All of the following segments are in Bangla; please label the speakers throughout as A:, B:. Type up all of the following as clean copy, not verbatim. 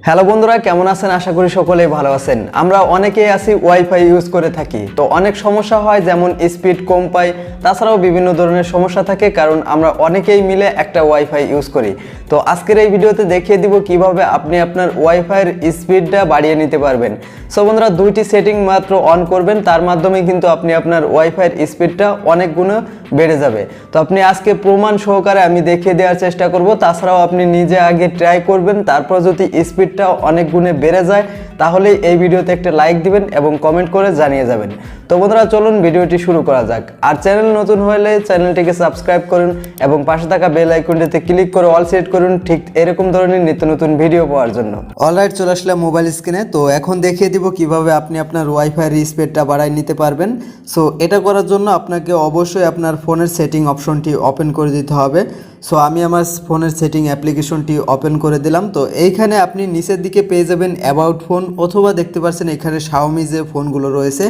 A: হ্যালো বন্ধুরা, কেমন আছেন? আশা করি সকলেই ভালো আছেন। আমরা অনেকেই আছি ওয়াইফাই ইউজ করে থাকি, তো অনেক সমস্যা হয়, যেমন স্পিড কম পাই, তাছাড়াও বিভিন্ন ধরনের সমস্যা থাকে, কারণ আমরা অনেকেই মিলে একটা ওয়াইফাই ইউজ করি। তো আজকের এই ভিডিওতে দেখিয়ে দিব কিভাবে আপনি আপনার ওয়াইফাইয়ের স্পিডটা বাড়িয়ে নিতে পারবেন। সো বন্ধুরা, দুইটি সেটিং মাত্র অন করবেন, তার মাধ্যমে কিন্তু আপনি আপনার ওয়াইফাইয়ের স্পিডটা অনেক গুণ বেড়ে যাবে। তো আপনি আজকে প্রমাণ সহকারে আমি দেখিয়ে দেওয়ার চেষ্টা করব। তাছাড়াও আপনি নিজে আগে ট্রাই করবেন, তারপর যদি স্পিডটা অনেক গুণে বেড়ে যায় তাহলে এই ভিডিওতে একটা লাইক দিবেন এবং কমেন্ট করে জানিয়ে যাবেন। তো বন্ধুরা, চলুন ভিডিওটি শুরু করা যাক। আর চ্যানেল নতুন হলে চ্যানেলটিকে সাবস্ক্রাইব করুন এবং পাশে থাকা বেল আইকনটিতে ক্লিক করে অল সেট করুন, ঠিক এরকম ধরনের নিত্য নতুন ভিডিও পাওয়ার জন্য। অলরাইট, চলে আসলাম মোবাইল স্ক্রিনে। তো এখন দেখিয়ে দিব কিভাবে আপনি আপনার ওয়াইফাইয়ের স্পিডটা বাড়ায় নিতে পারবেন। সো এটা করার জন্য আপনাকে অবশ্যই আপনার ফোনের সেটিং অপশনটি ওপেন করে দিতে হবে। সো আমি আমার ফোনের সেটিং অ্যাপ্লিকেশনটি ওপেন করে দিলাম। তো এইখানে আপনি নিচের দিকে পেয়ে যাবেন অ্যাবাউট ফোন, অথবা দেখতে পাচ্ছেন এখানে শাওমি যে ফোনগুলো রয়েছে,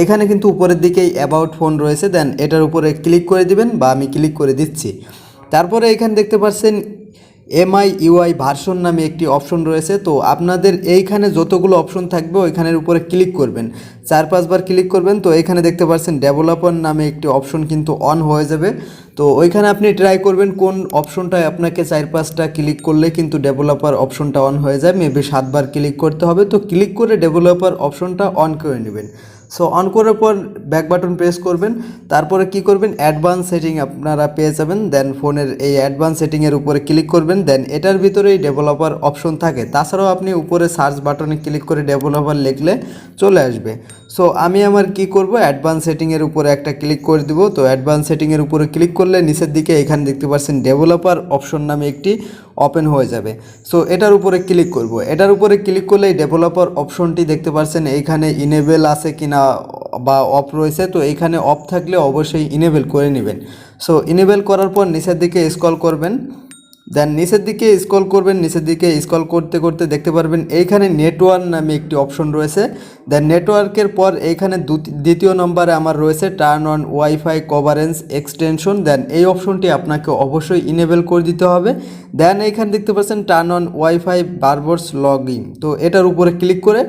A: এখানে কিন্তু উপরের দিকেই অ্যাবাউট ফোন রয়েছে। দেন এটার উপরে ক্লিক করে দিবেন, বা আমি ক্লিক করে দিচ্ছি। তারপরে এখানে দেখতে পাচ্ছেন MIUI ভার্সন নামে একটি অপশন রয়েছে। তো আপনাদের এইখানে যতগুলো অপশন থাকবে ওইখানের উপরে ক্লিক করবেন, 4-5 বার ক্লিক করবেন। তো এইখানে দেখতে পাচ্ছেন ডেভেলপার নামে একটি অপশন কিন্তু অন হয়ে যাবে। তো ওইখানে আপনি ট্রাই করবেন কোন অপশনটায় আপনাকে 4-5টা ক্লিক করলে কিন্তু ডেভেলপার অপশনটা অন হয়ে যায়। মেবি 7 বার ক্লিক করতে হবে। তো ক্লিক করে ডেভেলপার অপশনটা অন করে নেবেন। সো অন করার পর ব্যাক বাটন প্রেস করবেন। তারপরে কি করবেন, অ্যাডভান্স সেটিং আপনারা পেয়ে যাবেন। দেন ফোনের এই অ্যাডভান্স সেটিংয়ের উপরে ক্লিক করবেন। দেন এটার ভিতরেই ডেভেলপার অপশন থাকে। তাছাড়াও আপনি উপরে সার্চ বাটনে ক্লিক করে ডেভেলপার লিখলে চলে আসবে। সো আমি আমার কি করব, অ্যাডভান্স সেটিংয়ের উপরে একটা ক্লিক করে দিব। তো অ্যাডভান্স সেটিংয়ের উপরে ক্লিক করলে নিচের দিকে এখানে দেখতে পাচ্ছেন ডেভেলপার অপশন নামে একটি ওপেন হয়ে যাবে। সো এটার উপরে ক্লিক করব। এটার উপরে ক্লিক করলে এই ডেভেলপার অপশনটি দেখতে পাচ্ছেন এইখানে ইনেবল আছে কিনা বা অফ রয়েছে। তো এইখানে অফ থাকলে অবশ্যই ইনেবল করে নেবেন। সো ইনেবল করার পর নিচের দিকে স্ক্রল করবেন। দেন নিচের দিকে স্ক্রল করবেন, নিচের দিকে স্ক্রল করতে করতে দেখতে পারবেন এইখানে নেটওয়ার্ক নামে একটি অপশন রয়েছে। দেন নেটওয়ার্কের পর এইখানে দ্বিতীয় নম্বরে আমার রয়েছে turn on WiFi coverage extension. Then এই অপশনটি আপনাকে অবশ্যই ইনেবল করে দিতে হবে। দেন এইখানে দেখতে পাচ্ছেন টার্ন অন ওয়াইফাই বারবার্স লগইন। তো এটার উপরে ক্লিক করে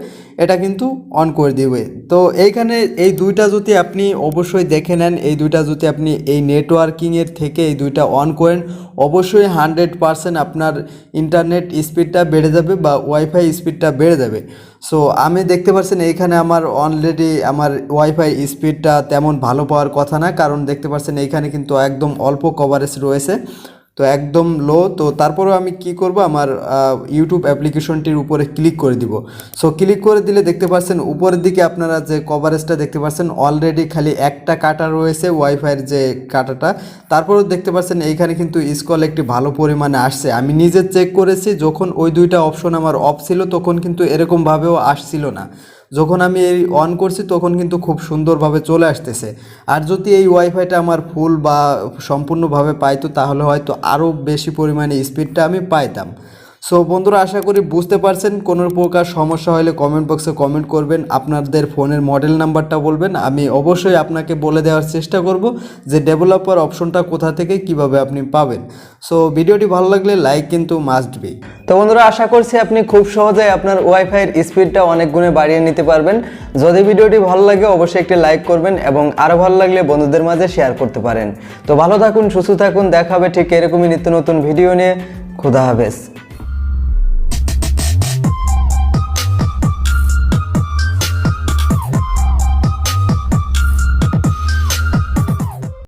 A: এটা কিন্তু অন করে দিবে। তো এইখানে এই দুইটা যদি আপনি অবশ্যই দেখে নেন, এই দুইটা যদি আপনি এই নেটওয়ার্কিংয়ের থেকে এই দুইটা অন করেন, অবশ্যই 100% আপনার ইন্টারনেট স্পিডটা বেড়ে যাবে বা ওয়াইফাই স্পিডটা বেড়ে যাবে। সো আমি দেখতে পাচ্ছেন এইখানে আমার অলরেডি আমার ওয়াইফাই স্পিডটা তেমন ভালো পাওয়ার কথা না, কারণ দেখতে পাচ্ছেন এইখানে কিন্তু একদম অল্প কভারেজ রয়েছে, তো একদম লো। তো তারপরেও আমি কি করব, আমার ইউটিউব অ্যাপ্লিকেশনটির উপরে ক্লিক করে দিব। সো ক্লিক করে দিলে দেখতে পাচ্ছেন উপরের দিকে আপনারা যে কভারেজটা দেখতে পাচ্ছেন অলরেডি খালি একটা কাটা রয়েছে, ওয়াইফাইয়ের যে কাটাটা। তারপরেও দেখতে পাচ্ছেন এইখানে কিন্তু স্ক্রল একটি ভালো পরিমাণে আসছে। আমি নিজে চেক করেছি, যখন ওই দুইটা অপশন আমার অফ ছিল তখন কিন্তু এরকমভাবেও আসছিল না। যখন আমি এই অন করছি তখন কিন্তু খুব সুন্দরভাবে চলে আসতেছে। আর যদি এই ওয়াইফাইটা আমার ফুল বা সম্পূর্ণভাবে পাইতো তাহলে হয়তো আরও বেশি পরিমাণে স্পিডটা আমি পাইতাম। সো বন্ধুরা, আশা করি বুঝতে পারছেন। কোনো প্রকার সমস্যা হলে কমেন্ট বক্সে কমেন্ট করবেন, আপনাদের ফোনের মডেল নাম্বারটা বলবেন, আমি অবশ্যই আপনাকে বলে দেওয়ার চেষ্টা করব যে ডেভেলপার অপশনটা কোথা থেকে কিভাবে আপনি পাবেন। সো ভিডিওটি ভালো লাগলে লাইক কিন্তু মাস্ট বি। তো বন্ধুরা, আশা করছি আপনি খুব সহজেই আপনার ওয়াইফাইয়ের স্পিডটা অনেক গুণে বাড়িয়ে নিতে পারবেন। যদি ভিডিওটি ভালো লাগে অবশ্যই একটি লাইক করবেন এবং আরও ভালো লাগলে বন্ধুদের মাঝে শেয়ার করতে পারেন। তো ভালো থাকুন, সুস্থ থাকুন, দেখা হবে ঠিক এরকমই নিত্য নতুন ভিডিও নিয়ে। খুদা হাফেজ।